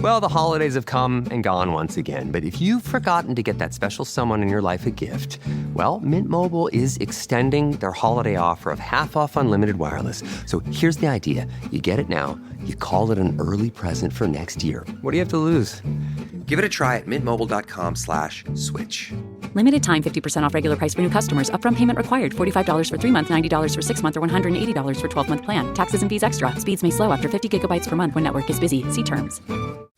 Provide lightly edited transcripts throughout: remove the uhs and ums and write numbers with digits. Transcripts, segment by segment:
Well, the holidays have come and gone once again, but if you've forgotten to get that special someone in your life a gift, well, Mint Mobile is extending their holiday offer of half off unlimited wireless. So here's the idea. You get it now, you call it an early present for next year. What do you have to lose? Give it a try at mintmobile.com/switch. Limited time 50% off regular price for new customers. Upfront payment required. $45 for 3 months, $90 for 6 months, or $180 for 12-month plan. Taxes and fees extra. Speeds may slow after 50 gigabytes per month when network is busy. See terms.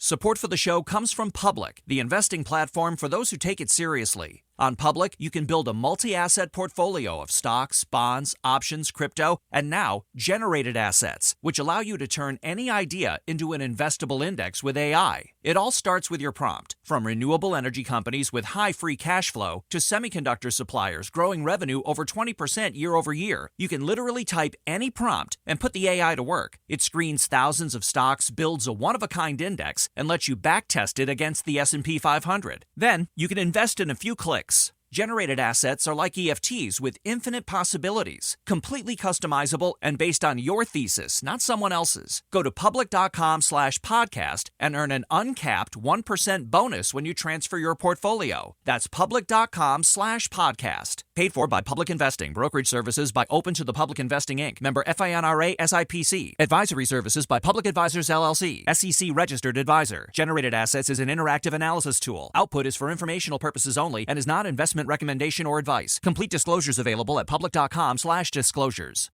Support for the show comes from Public, the investing platform for those who take it seriously. On Public, you can build a multi-asset portfolio of stocks, bonds, options, crypto, and now generated assets, which allow you to turn any idea into an investable index with AI. It all starts with your prompt. From renewable energy companies with high free cash flow to semiconductor suppliers growing revenue over 20% year over year, you can literally type any prompt and put the AI to work. It screens thousands of stocks, builds a one-of-a-kind index, and lets you backtest it against the S&P 500. Then, you can invest in a few clicks. Generated assets are like EFTs with infinite possibilities, completely customizable and based on your thesis, not someone else's. Go to public.com/podcast and earn an uncapped 1% bonus when you transfer your portfolio. That's public.com/podcast. Paid for by Public Investing. Brokerage services by Open to the Public Investing, Inc. Member FINRA SIPC. Advisory services by Public Advisors LLC. SEC registered advisor. Generated assets is an interactive analysis tool. Output is for informational purposes only and is not investment recommendation or advice. Complete disclosures available at public.com/disclosures.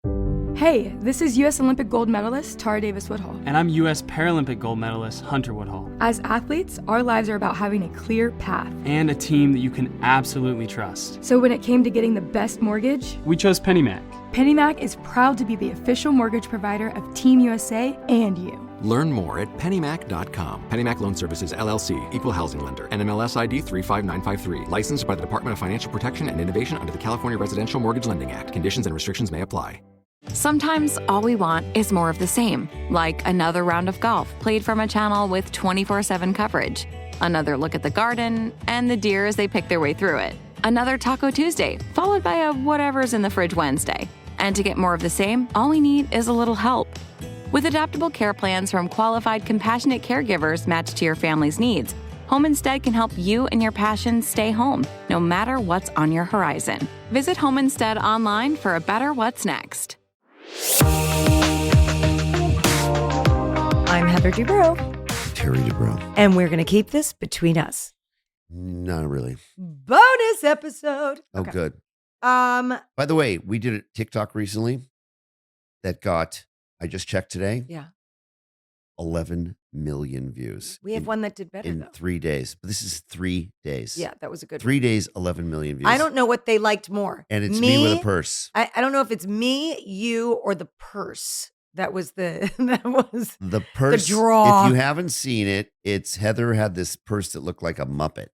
Hey, this is U.S. Olympic gold medalist Tara Davis-Woodhull. And I'm U.S. Paralympic gold medalist Hunter Woodhull. As athletes, our lives are about having a clear path. And a team that you can absolutely trust. So when it came to getting the best mortgage, we chose PennyMac. PennyMac is proud to be the official mortgage provider of Team USA and you. Learn more at pennymac.com. PennyMac Loan Services, LLC, Equal Housing Lender, NMLS ID 35953. Licensed by the Department of Financial Protection and Innovation under the California Residential Mortgage Lending Act. Conditions and restrictions may apply. Sometimes all we want is more of the same, like another round of golf played from a channel with 24/7 coverage, another look at the garden, and the deer as they pick their way through it, another Taco Tuesday, followed by a whatever's in the fridge Wednesday. And to get more of the same, all we need is a little help. With adaptable care plans from qualified, compassionate caregivers matched to your family's needs, Home Instead can help you and your passions stay home, no matter what's on your horizon. Visit Home Instead online for a better what's next. I'm Heather Dubrow. Terry Dubrow. And we're going to keep this between us. Not really. Bonus episode. Oh, Okay. good. By the way, we did a TikTok recently that got, I just checked today, Yeah. 11 million views. We have one that did better, in though. 3 days. But this is 3 days. Yeah, that was a good 3 days, 11 million views. I don't know what they liked more. And it's me with a purse. I don't know if it's me, you, or the purse. That was the The purse. the draw. If you haven't seen it, it's Heather had this purse that looked like a Muppet.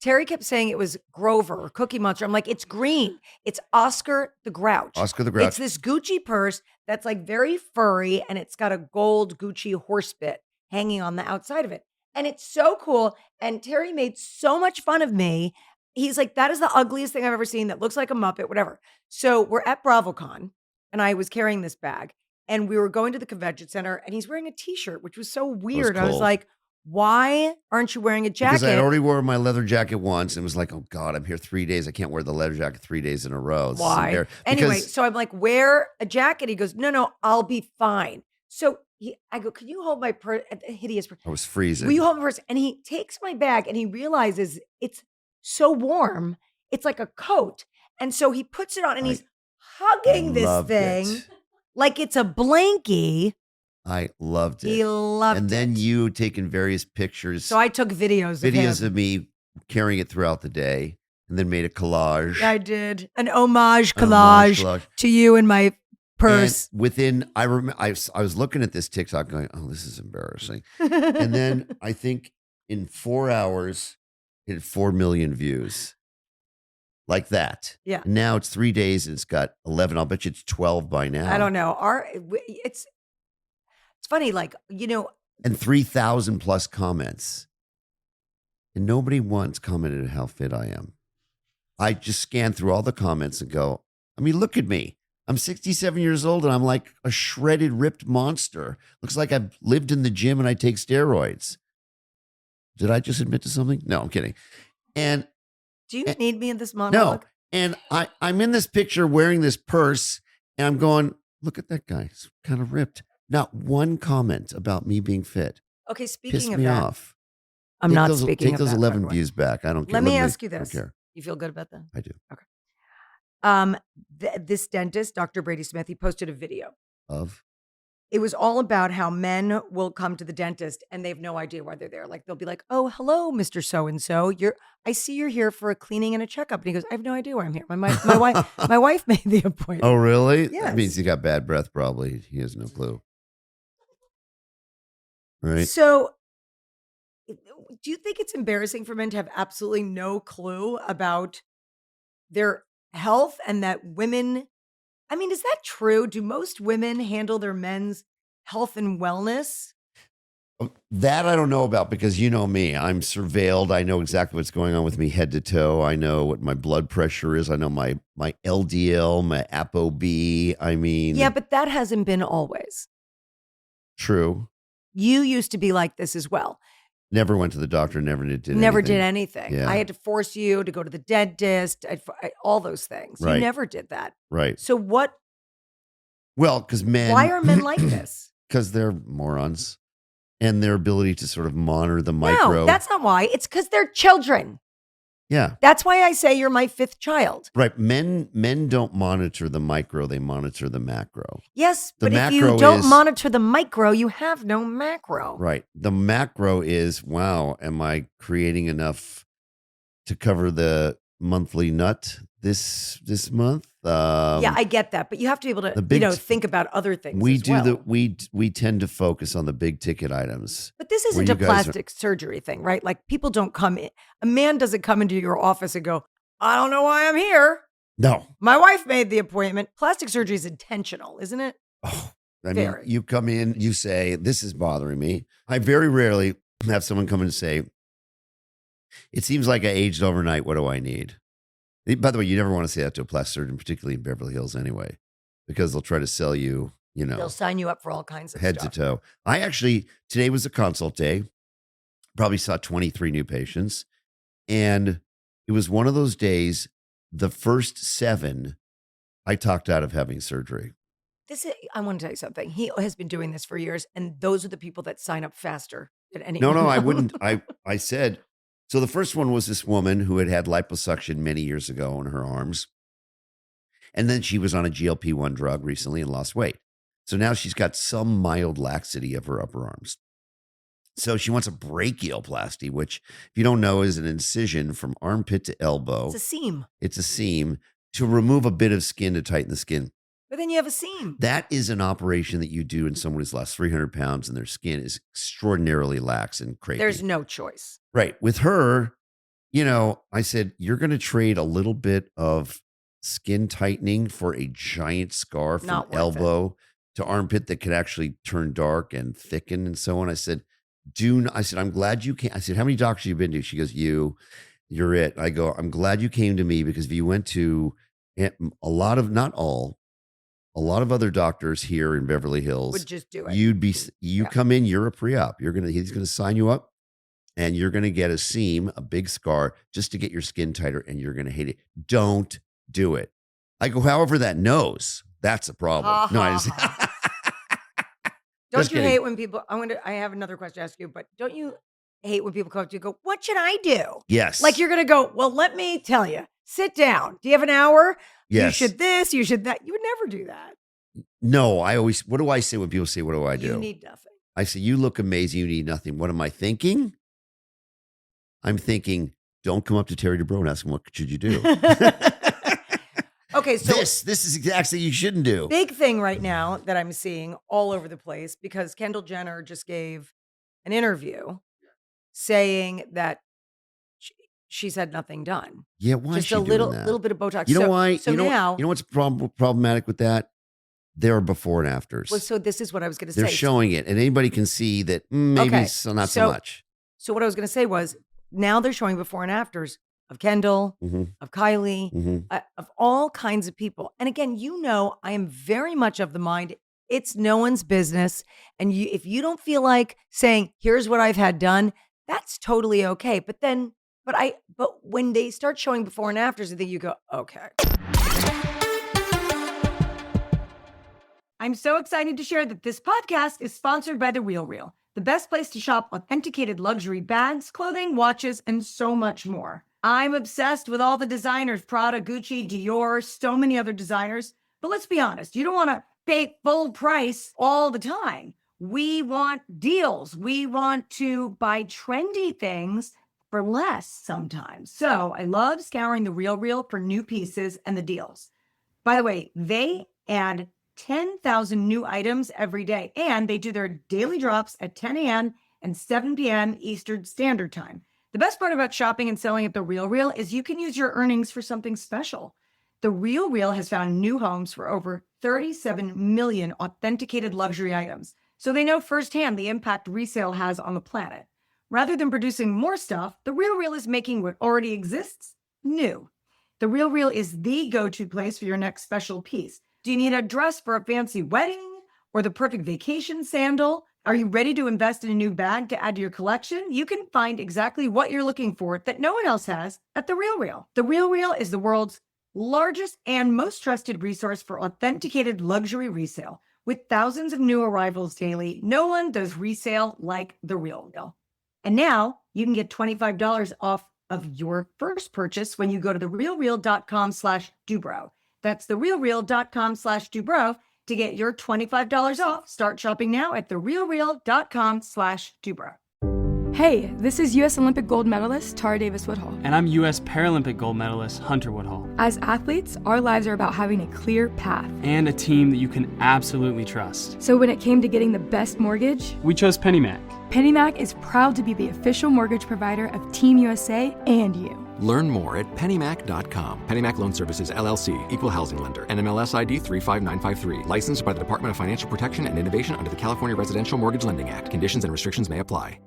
Terry kept saying it was Grover or Cookie Monster. I'm like, it's green. It's Oscar the Grouch. Oscar the Grouch. It's this Gucci purse that's like very furry and it's got a gold Gucci horse bit hanging on the outside of it. And it's so cool. And Terry made so much fun of me. He's like, that is the ugliest thing I've ever seen that looks like a Muppet, whatever. So we're at BravoCon and I was carrying this bag and we were going to the convention center and he's wearing a t-shirt, which was so weird. I was like, why aren't you wearing a jacket? Because I already wore my leather jacket once and was like, oh God, I'm here 3 days. I can't wear the leather jacket 3 days in a row. Why? Anyway, so I'm like, wear a jacket. He goes, no, I'll be fine. So I go, can you hold my purse? Hideous purse. I was freezing. Will you hold my purse? And he takes my bag and he realizes it's so warm. It's like a coat. And so he puts it on and he's hugging this thing like it's a blankie. I loved it. He loved it. And then you taking various pictures. So I took videos of me carrying it throughout the day and then made a collage. I did an homage collage to you and my purse. And within, I was looking at this TikTok going, oh, this is embarrassing. And then I think in 4 hours, it had 4 million views. Like that. Yeah. And now it's 3 days and it's got 11. I'll bet you it's 12 by now. I don't know. It's funny, like, and 3,000 plus comments. And nobody once commented how fit I am. I just scan through all the comments and go, I mean, look at me. I'm 67 years old and I'm like a shredded, ripped monster. Looks like I've lived in the gym and I take steroids. Did I just admit to something? No, I'm kidding. And do you need me in this monologue? No. And I'm in this picture wearing this purse, and I'm going, look at that guy. He's kind of ripped. Not one comment about me being fit. Okay, speaking Pissed of me that, off. I'm not speaking Take of those that, 11 by the way. views back. I don't care. Let me ask you I don't this. care. You feel good about that? I do. Okay. This dentist, Dr. Brady Smith, he posted a video. Of? It was all about how men will come to the dentist and they have no idea why they're there. Like they'll be like, "Oh, hello, Mr. So-and-so. I see you're here for a cleaning and a checkup." And he goes, "I have no idea why I'm here. My wife made the appointment." Oh, really? Yes. That means he got bad breath, probably. He has no clue. Right? So do you think it's embarrassing for men to have absolutely no clue about their health and that women, I mean, is that true? Do most women handle their men's health and wellness? That I don't know about because you know me. I'm surveilled. I know exactly what's going on with me head to toe. I know what my blood pressure is. I know my LDL, my ApoB. I mean. Yeah, but that hasn't been always. True. You used to be like this as well. Never went to the doctor, never did anything. Yeah. I had to force you to go to the dentist, all those things. Right. You never did that. Right. So what? Well, because men. Why are men like this? Because they're morons. And their ability to sort of monitor the micro. No, that's not why. It's because they're children. Yeah. That's why I say you're my fifth child. Right. Men don't monitor the micro, they monitor the macro. Yes, The but if macro you don't is- monitor the micro, you have no macro. Right. The macro is, wow, am I creating enough to cover the monthly nut this month? Yeah, I get that, but you have to be able to, think about other things. We as do well. we tend to focus on the big ticket items. But this where isn't you a guys plastic surgery thing, right? Like people don't come in. A man doesn't come into your office and go, "I don't know why I'm here. No. My wife made the appointment." Plastic surgery is intentional, isn't it? Oh, I mean, Very. you come in, you say, this is bothering me. I very rarely have someone come in and say, it seems like I aged overnight. What do I need? By the way, you never want to say that to a plastic surgeon, particularly in Beverly Hills anyway, because they'll try to sell you, They'll sign you up for all kinds of head stuff. to toe. Today was a consult day. Probably saw 23 new patients. And it was one of those days, the first 7, I talked out of having surgery. I want to tell you something. He has been doing this for years, and those are the people that sign up faster than anyone. No, I wouldn't. I said, so the first one was this woman who had liposuction many years ago on her arms. And then she was on a GLP-1 drug recently and lost weight. So now she's got some mild laxity of her upper arms. So she wants a brachioplasty, which, if you don't know, is an incision from armpit to elbow. It's a seam. It's a seam to remove a bit of skin to tighten the skin. But then you have a seam. That is an operation that you do in someone who's lost 300 pounds and their skin is extraordinarily lax and crepey. There's no choice. Right. With her, I said, you're going to trade a little bit of skin tightening for a giant scar from Not worth elbow to armpit that could actually turn dark and thicken and so on. I said, I'm glad you came. I said, how many doctors have you been to? She goes, you're it. I go, I'm glad you came to me because if you went to a lot of other doctors here in Beverly Hills Would just do it. Come in, you're a pre-op. He's going to sign you up and you're going to get a seam, a big scar just to get your skin tighter and you're going to hate it. Don't do it. I go, however, that knows, that's a problem. No, I just, don't just you kidding. hate when people, I have another question to ask you, but don't you hate when people come up to you and go, what should I do? Yes. Like you're going to go, well, let me tell you, sit down. Do you have an hour? Yes. You should this, you should that. You would never do that. No, what do I say when people say, what do I do? You need nothing. I say, you look amazing. You need nothing. What am I thinking? I'm thinking, don't come up to Terry Dubrow and ask him, what should you do? Okay, so this is exactly what you shouldn't do. Big thing right now that I'm seeing all over the place because Kendall Jenner just gave an interview saying that she's had nothing done. Yeah, why just is she a little doing that? little bit of Botox. You know why? So now, you know what's problematic with that? There are before and afters. well, so this is what I was going to say. They're showing it, and anybody can see that maybe Okay, not so much. So what I was going to say was now they're showing before and afters of Kendall, of Kylie, of all kinds of people. And again, I am very much of the mind, it's no one's business. And if you don't feel like saying, here's what I've had done, that's totally okay. But when they start showing before and afters, I think you go, okay. I'm so excited to share that this podcast is sponsored by The RealReal, the best place to shop authenticated luxury bags, clothing, watches, and so much more. I'm obsessed with all the designers, Prada, Gucci, Dior, so many other designers. But let's be honest, you don't want to pay full price all the time. We want deals. We want to buy trendy things for less sometimes. So I love scouring The RealReal for new pieces and the deals. By the way, they add 10,000 new items every day, and they do their daily drops at 10 a.m. and 7 p.m. Eastern Standard Time. The best part about shopping and selling at The RealReal is you can use your earnings for something special. The RealReal has found new homes for over 37 million authenticated luxury items, so they know firsthand the impact resale has on the planet. Rather than producing more stuff, The RealReal is making what already exists new. The RealReal is the go-to place for your next special piece. Do you need a dress for a fancy wedding or the perfect vacation sandal? Are you ready to invest in a new bag to add to your collection? You can find exactly what you're looking for that no one else has at The RealReal. The RealReal is the world's largest and most trusted resource for authenticated luxury resale. With thousands of new arrivals daily, no one does resale like The RealReal. And now you can get $25 off of your first purchase when you go to therealreal.com/Dubrow. That's therealreal.com/Dubrow to get your $25 off. Start shopping now at therealreal.com/Dubrow. Hey, this is U.S. Olympic gold medalist Tara Davis Woodhull. And I'm U.S. Paralympic gold medalist Hunter Woodhull. As athletes, our lives are about having a clear path. And a team that you can absolutely trust. So when it came to getting the best mortgage, we chose PennyMac. PennyMac is proud to be the official mortgage provider of Team USA and you. Learn more at pennymac.com. PennyMac Loan Services, LLC, Equal Housing Lender, NMLS ID 35953. Licensed by the Department of Financial Protection and Innovation under the California Residential Mortgage Lending Act. Conditions and restrictions may apply.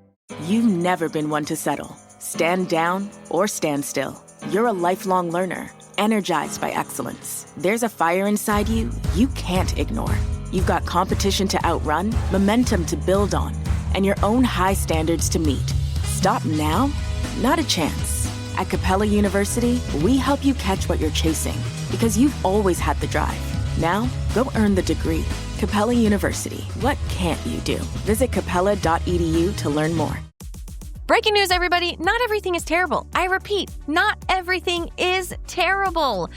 You've never been one to settle. Stand down or stand still. You're a lifelong learner, energized by excellence. There's a fire inside you you can't ignore. You've got competition to outrun, momentum to build on, and your own high standards to meet. Stop now? Not a chance. At Capella University, we help you catch what you're chasing because you've always had the drive. Now, go earn the degree. Capella University. What can't you do? Visit capella.edu to learn more. Breaking news, everybody. Not everything is terrible. I repeat, not everything is terrible.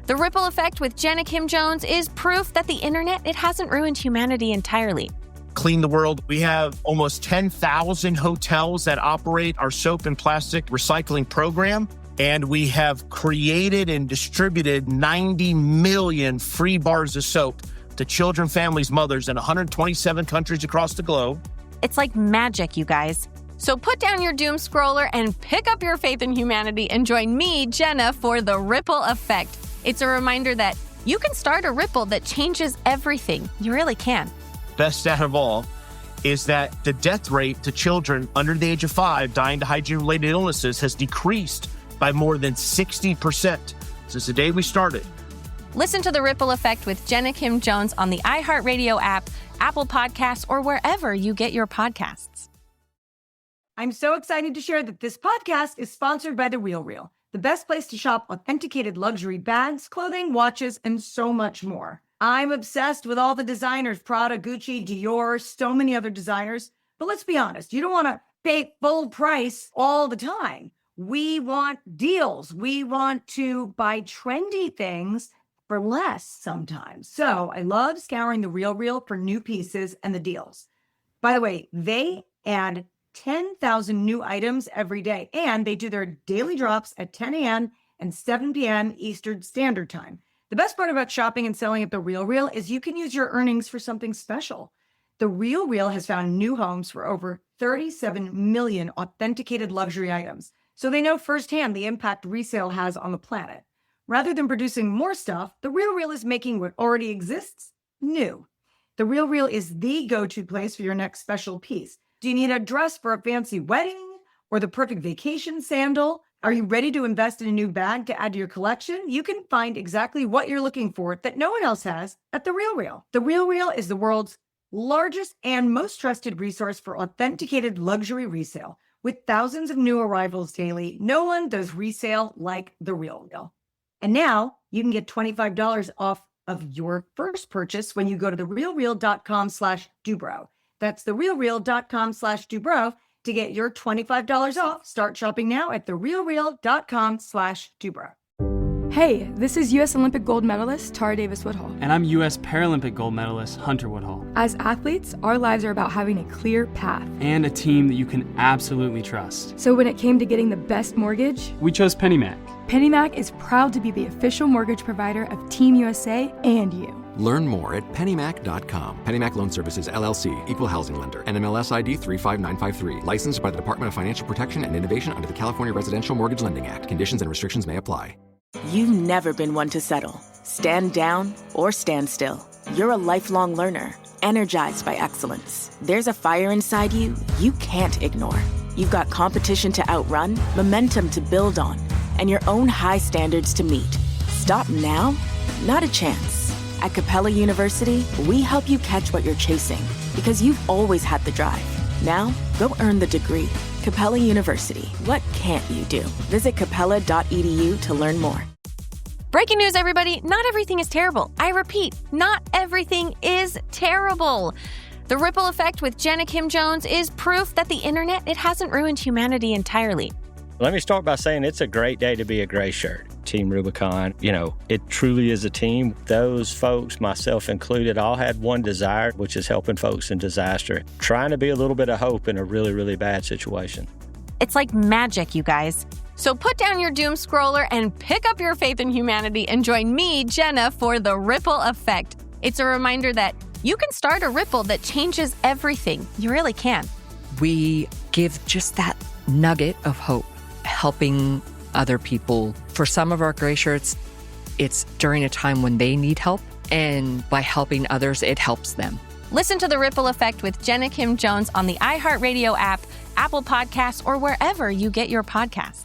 The ripple effect with Jenna Kim Jones is proof that the internet, it hasn't ruined humanity entirely. Clean the world. We have almost 10,000 hotels that operate our soap and plastic recycling program. And we have created and distributed 90 million free bars of soap to children, families, mothers in 127 countries across the globe. It's like magic, you guys. So put down your doom scroller and pick up your faith in humanity and join me, Jenna, for The Ripple Effect. It's a reminder that you can start a ripple that changes everything. You really can. Best stat of all is that the death rate to children under the age of 5 dying to hygiene-related illnesses has decreased by more than 60% since the day we started. Listen to The Ripple Effect with Jenna Kim Jones on the iHeartRadio app, Apple Podcasts, or wherever you get your podcasts. I'm so excited to share that this podcast is sponsored by The RealReal, the best place to shop authenticated luxury bags, clothing, watches, and so much more. I'm obsessed with all the designers, Prada, Gucci, Dior, so many other designers. But let's be honest, you don't want to pay full price all the time. We want deals. We want to buy trendy things for less sometimes. So I love scouring The RealReal for new pieces and the deals. By the way, they add 10,000 new items every day, and they do their daily drops at 10 a.m. and 7 p.m. Eastern Standard Time. The best part about shopping and selling at The RealReal is you can use your earnings for something special. The RealReal has found new homes for over 37 million authenticated luxury items, so they know firsthand the impact resale has on the planet. Rather than producing more stuff, The RealReal is making what already exists new. The RealReal is the go-to place for your next special piece. Do you need a dress for a fancy wedding or the perfect vacation sandal? Are you ready to invest in a new bag to add to your collection? You can find exactly what you're looking for that no one else has at The RealReal. The RealReal is the world's largest and most trusted resource for authenticated luxury resale. With thousands of new arrivals daily, no one does resale like The RealReal. And now you can get $25 off of your first purchase when you go to therealreal.com/Dubrow. That's therealreal.com/Dubrow to get your $25 off. Start shopping now at therealreal.com/Dubrow. Hey, this is U.S. Olympic gold medalist Tara Davis Woodhull. And I'm U.S. Paralympic gold medalist Hunter Woodhull. As athletes, our lives are about having a clear path. And a team that you can absolutely trust. So when it came to getting the best mortgage, we chose PennyMac. PennyMac is proud to be the official mortgage provider of Team USA and you. Learn more at pennymac.com. PennyMac Loan Services, LLC, Equal Housing Lender, NMLS ID 35953. Licensed by the Department of Financial Protection and Innovation under the California Residential Mortgage Lending Act. Conditions and restrictions may apply. You've never been one to settle. Stand down or stand still. You're a lifelong learner, energized by excellence. There's a fire inside you you can't ignore. You've got competition to outrun, momentum to build on, and your own high standards to meet. Stop now? Not a chance. At Capella University, we help you catch what you're chasing because you've always had the drive. Now, go earn the degree. Capella University. What can't you do? Visit capella.edu to learn more. Breaking news, everybody. Not everything is terrible. I repeat, not everything is terrible. The ripple effect with Jenna Kim Jones is proof that the internet, it hasn't ruined humanity entirely. Let me start by saying it's a great day to be a gray shirt. Team Rubicon, it truly is a team. Those folks, myself included, all had one desire, which is helping folks in disaster, trying to be a little bit of hope in a really, really bad situation. It's like magic, you guys. So put down your doom scroller and pick up your faith in humanity and join me, Jenna, for the ripple effect. It's a reminder that you can start a ripple that changes everything. You really can. We give just that nugget of hope, helping other people. For some of our gray shirts, it's during a time when they need help, and by helping others, it helps them. Listen to The Ripple Effect with Jenna Kim Jones on the iHeartRadio app, Apple Podcasts, or wherever you get your podcasts.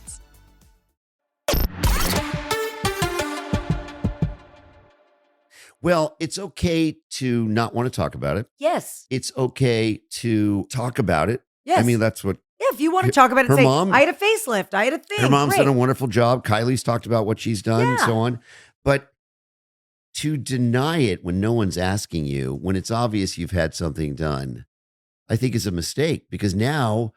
Well, it's okay to not want to talk about it. Yes. It's okay to talk about it. Yes. I mean, that's what. Yeah, if you want to talk about it, her say, mom, I had a facelift, I had a thing. Her mom's Great. done a wonderful job. Kylie's talked about what she's done and so on. But to deny it when no one's asking you, when it's obvious you've had something done, I think is a mistake, because now,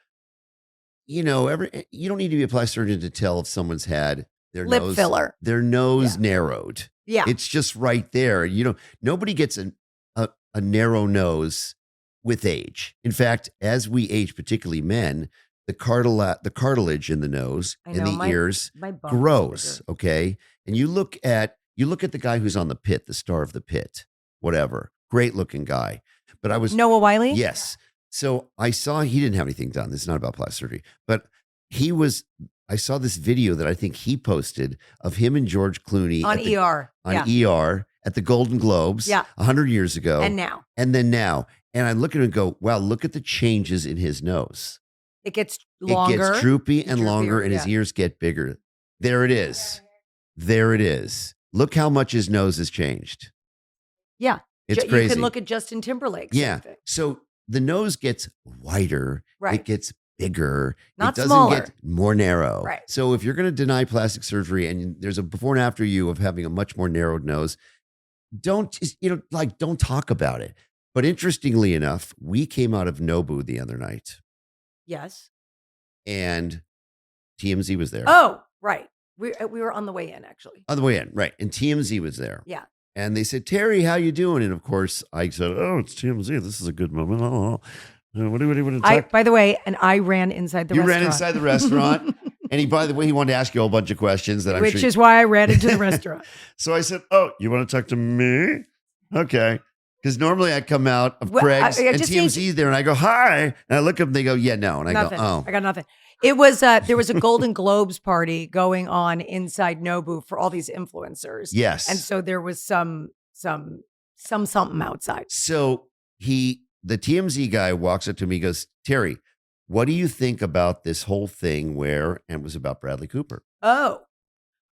you don't need to be a plastic surgeon to tell if someone's had their lip nose filler, their nose narrowed. Yeah. It's just right there. Nobody gets a narrow nose with age. In fact, as we age, particularly men, the cartilage in the nose and the ears grows. Okay. And you look at the guy who's on The Pit, the star of The Pit, whatever, great looking guy. But I was Noah Wiley. Yes. So I saw he didn't have anything done. This is not about plastic surgery, but I saw this video that I think he posted of him and George Clooney on ER. ER at the Golden Globes 100 years ago. And now. And I look at it and go, wow, look at the changes in his nose. It gets longer. It gets droopy and longer, and his ears get bigger. There it is. There it is. Look how much his nose has changed. Yeah. It's crazy. You can look at Justin Timberlake. Yeah. So the nose gets wider. Right. It gets bigger. Not it doesn't smaller. get more narrow. Right. So if you're going to deny plastic surgery and there's a before and after you of having a much more narrowed nose, don't talk about it. But interestingly enough, we came out of Nobu the other night. Yes. And TMZ was there. Oh, right. We were on the way in, actually. On the way in, right. And TMZ was there. Yeah. And they said, Terry, how you doing? And of course, I said, oh, it's TMZ. This is a good moment. Oh. What do you want to talk? By the way, and I ran inside the restaurant. You ran inside the restaurant. And by the way, he wanted to ask you a whole bunch of questions that Which is why I ran into the restaurant. So I said, oh, you want to talk to me? Okay. Because normally I come out of Craig's and TMZ's there and I go, hi. And I look up and they go, yeah, no. And I nothing. go, oh. I got nothing. It was, there was a Golden Globes party going on inside Nobu for all these influencers. Yes. And so there was some something outside. So the TMZ guy walks up to me, goes, Terry, what do you think about this whole thing and it was about Bradley Cooper? Oh,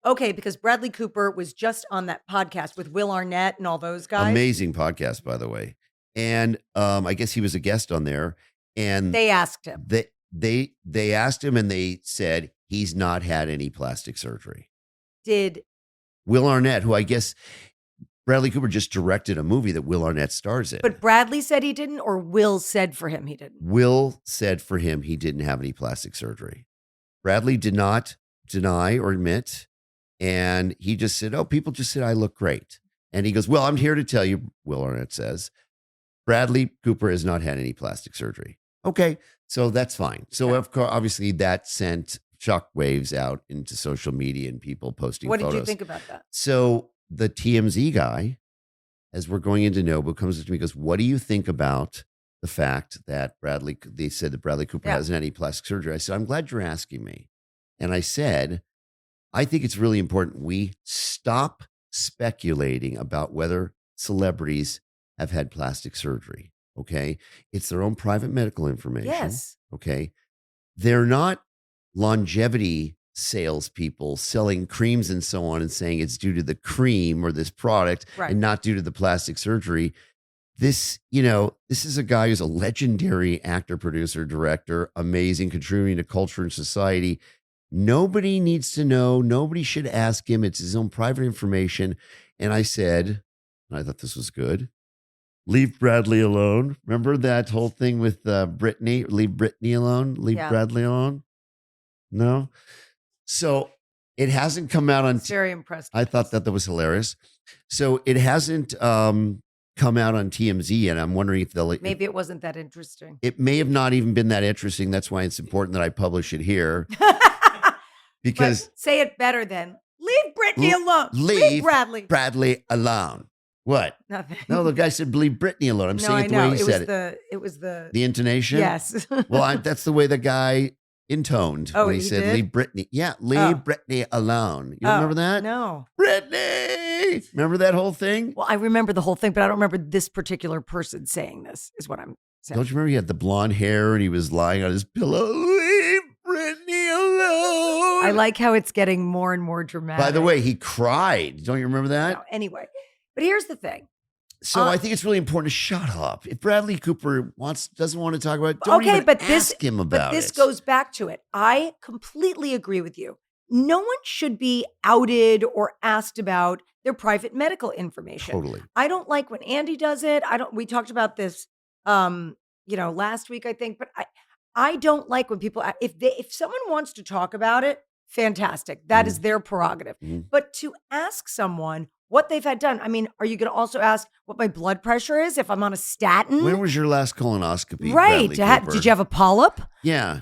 okay. Because Bradley Cooper was just on that podcast with Will Arnett and all those guys. Amazing podcast, by the way. And I guess he was a guest on there. And they asked him. they asked him and they said he's not had any plastic surgery. Did Will Arnett, who I guess Bradley Cooper just directed a movie that Will Arnett stars in. But Bradley said he didn't, or Will said for him he didn't? Will said for him he didn't have any plastic surgery. Bradley did not deny or admit. And he just said, oh, people just said I look great. And he goes, well, I'm here to tell you, Will Arnett says, Bradley Cooper has not had any plastic surgery. Okay, so that's fine. So of course, obviously that sent shockwaves out into social media and people posting What photos. did you think about that? So the TMZ guy, as we're going into Nobu, comes up to me and goes, what do you think about the fact that they said that Bradley Cooper hasn't had any plastic surgery? I said, I'm glad you're asking me. And I said, I think it's really important we stop speculating about whether celebrities have had plastic surgery. Okay. It's their own private medical information. Yes. Okay. They're not longevity salespeople selling creams and so on and saying it's due to the cream or this product and not due to the plastic surgery. This is a guy who's a legendary actor, producer, director, amazing, contributing to culture and society. Nobody needs to know. Nobody should ask him. It's his own private information. And I said, and I thought this was good, leave Bradley alone. Remember that whole thing with Britney? Leave Britney alone. Leave Bradley alone. No. So it hasn't come out on. Very impressed. I thought that was hilarious. So it hasn't come out on TMZ yet. I'm wondering if they'll. Maybe it wasn't that interesting. It may have not even been that interesting. That's why it's important that I publish it here. Because but say it better than leave Britney alone. Leave Bradley alone. What? Nothing. No, the guy said leave Britney alone. I'm saying it the way he said it. It was the intonation. Yes. Well, that's the way the guy intoned when he said did? leave Britney. Yeah, leave Britney alone. You remember that? No. Britney. Remember that whole thing? Well, I remember the whole thing, but I don't remember this particular person saying this. Is what I'm saying. Don't you remember he had the blonde hair and he was lying on his pillow? Leave Britney alone. I like how it's getting more and more dramatic. By the way, he cried. Don't you remember that? No, anyway, but here's the thing. So I think it's really important to shut up. If Bradley Cooper doesn't want to talk about it, don't even ask him about it. But this goes back to it. I completely agree with you. No one should be outed or asked about their private medical information. Totally. I don't like when Andy does it. We talked about this last week, I think, but I don't like when people if someone wants to talk about it, fantastic. That is their prerogative. But to ask someone what they've had done. I mean, are you going to also ask what my blood pressure is if I'm on a statin? When was your last colonoscopy? Right. Did you have a polyp? Yeah.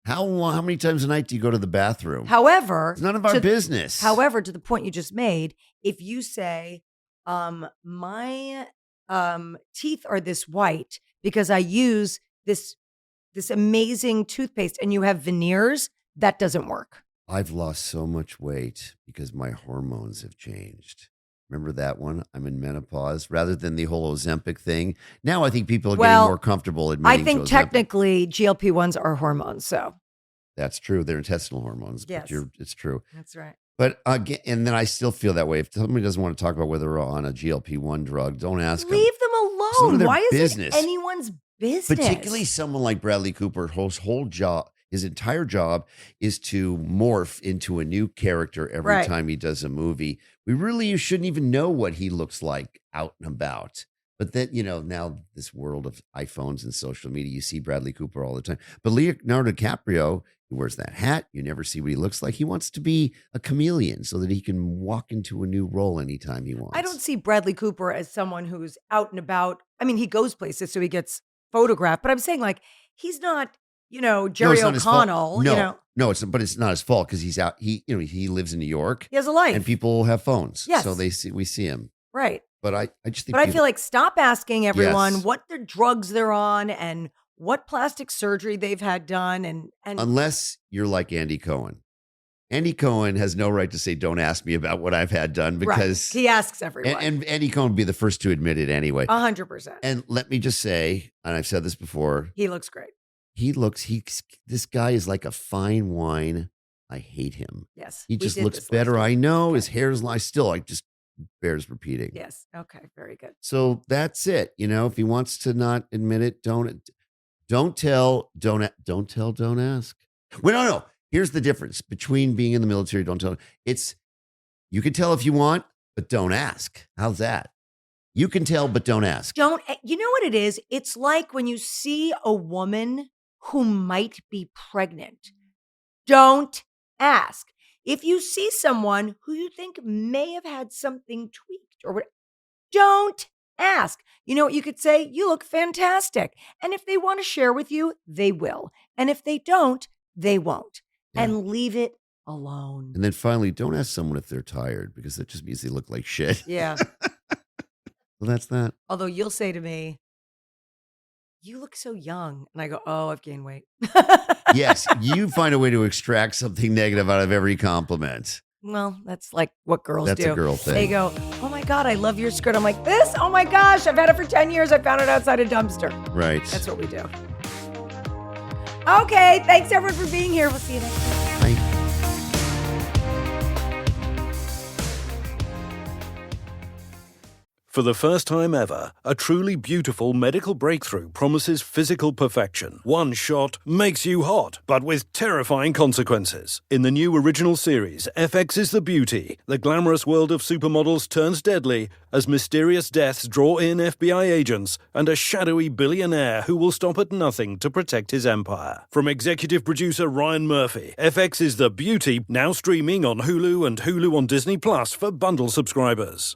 How many times a night do you go to the bathroom? However, it's none of our business. However, to the point you just made, if you say, my teeth are this white because I use this amazing toothpaste and you have veneers, that doesn't work. I've lost so much weight because my hormones have changed. Remember that one? I'm in menopause rather than the whole Ozempic thing. Now I think people are getting more comfortable admitting I think technically GLP-1s are hormones. So that's true. They're intestinal hormones. Yes. But it's true. That's right. But again, and then I still feel that way. If somebody doesn't want to talk about whether they're on a GLP-1 drug, don't ask them. Leave them alone. Why is it anyone's business? Particularly someone like Bradley Cooper, whose whole job, his entire job is to morph into a new character every time he does a movie. You shouldn't even know what he looks like out and about. But then, now this world of iPhones and social media, you see Bradley Cooper all the time. But Leonardo DiCaprio, he wears that hat. You never see what he looks like. He wants to be a chameleon so that he can walk into a new role anytime he wants. I don't see Bradley Cooper as someone who's out and about. I mean, he goes places, so he gets photographed. But I'm saying, he's not, Jerry O'Connell. No, but it's not his fault because he's out. He lives in New York. He has a life, and people have phones. Yes, so we see him. Right. But I just think. But I feel like stop asking everyone what their drugs they're on and what plastic surgery they've had done, and unless you're like Andy Cohen. Andy Cohen has no right to say, "Don't ask me about what I've had done," because he asks everyone. And Andy Cohen would be the first to admit it anyway. 100%. And let me just say, and I've said this before, he looks great. This guy is like a fine wine. I hate him. Yes. He just looks better. I know his hair's just bears repeating. Yes. Okay. Very good. So that's it. If he wants to not admit it, don't Don't tell, don't ask. Well, no. Here's the difference between being in the military, don't tell. It's, you can tell if you want, but don't ask. How's that? You can tell, but don't ask. You know what it is? It's like when you see a woman who might be pregnant. Don't ask. If you see someone who you think may have had something tweaked or whatever, don't ask. You know what you could say? You look fantastic. And if they want to share with you, they will. And if they don't, they won't. Yeah. And leave it alone. And then finally, don't ask someone if they're tired, because that just means they look like shit. Yeah. Well, that's that. Although you'll say to me, you look so young. And I go, oh, I've gained weight. Yes, you find a way to extract something negative out of every compliment. Well, that's like what girls do. That's a girl thing. They go, oh my God, I love your skirt. I'm like, this? Oh my gosh, I've had it for 10 years. I found it outside a dumpster. Right. That's what we do. Okay, thanks everyone for being here. We'll see you next time. Bye. For the first time ever, a truly beautiful medical breakthrough promises physical perfection. One shot makes you hot, but with terrifying consequences. In the new original series, FX is the Beauty, the glamorous world of supermodels turns deadly as mysterious deaths draw in FBI agents and a shadowy billionaire who will stop at nothing to protect his empire. From executive producer Ryan Murphy, FX is the Beauty, now streaming on Hulu and Hulu on Disney Plus for bundle subscribers.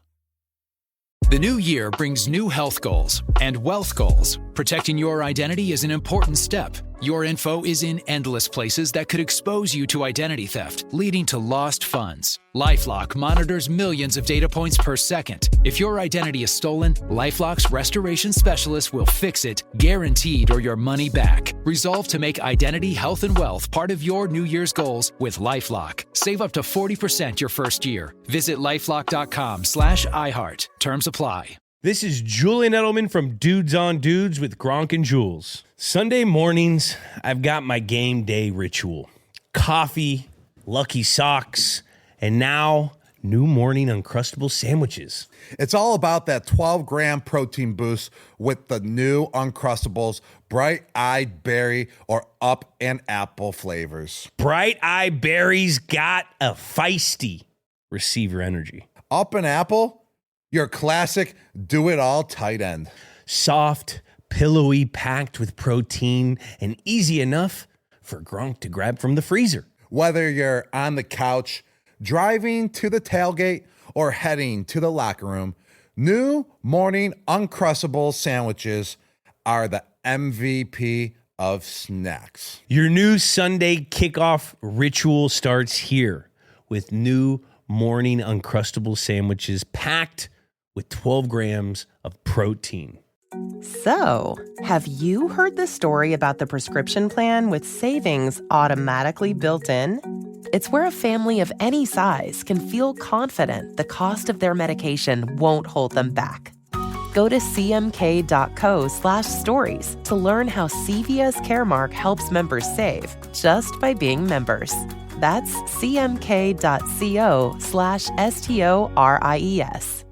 The new year brings new health goals and wealth goals. Protecting your identity is an important step. Your info is in endless places that could expose you to identity theft, leading to lost funds. LifeLock monitors millions of data points per second. If your identity is stolen, LifeLock's restoration specialist will fix it, guaranteed, or your money back. Resolve to make identity, health, and wealth part of your New Year's goals with LifeLock. Save up to 40% your first year. Visit LifeLock.com/iHeart. Terms apply. This is Julian Edelman from Dudes on Dudes with Gronk and Jules. Sunday mornings, I've got my game day ritual. Coffee, Lucky Socks, and now new morning Uncrustable sandwiches. It's all about that 12-gram protein boost with the new Uncrustables, bright-eyed berry or up and apple flavors. Bright-eyed berries got a feisty receiver energy. Up and apple? Your classic do-it-all tight end. Soft, pillowy, packed with protein, and easy enough for Gronk to grab from the freezer. Whether you're on the couch, driving to the tailgate, or heading to the locker room, new morning Uncrustable sandwiches are the MVP of snacks. Your new Sunday kickoff ritual starts here with new morning Uncrustable sandwiches packed with 12 grams of protein. So, have you heard the story about the prescription plan with savings automatically built in? It's where a family of any size can feel confident the cost of their medication won't hold them back. Go to cmk.co/stories to learn how CVS Caremark helps members save just by being members. That's cmk.co/STORIES.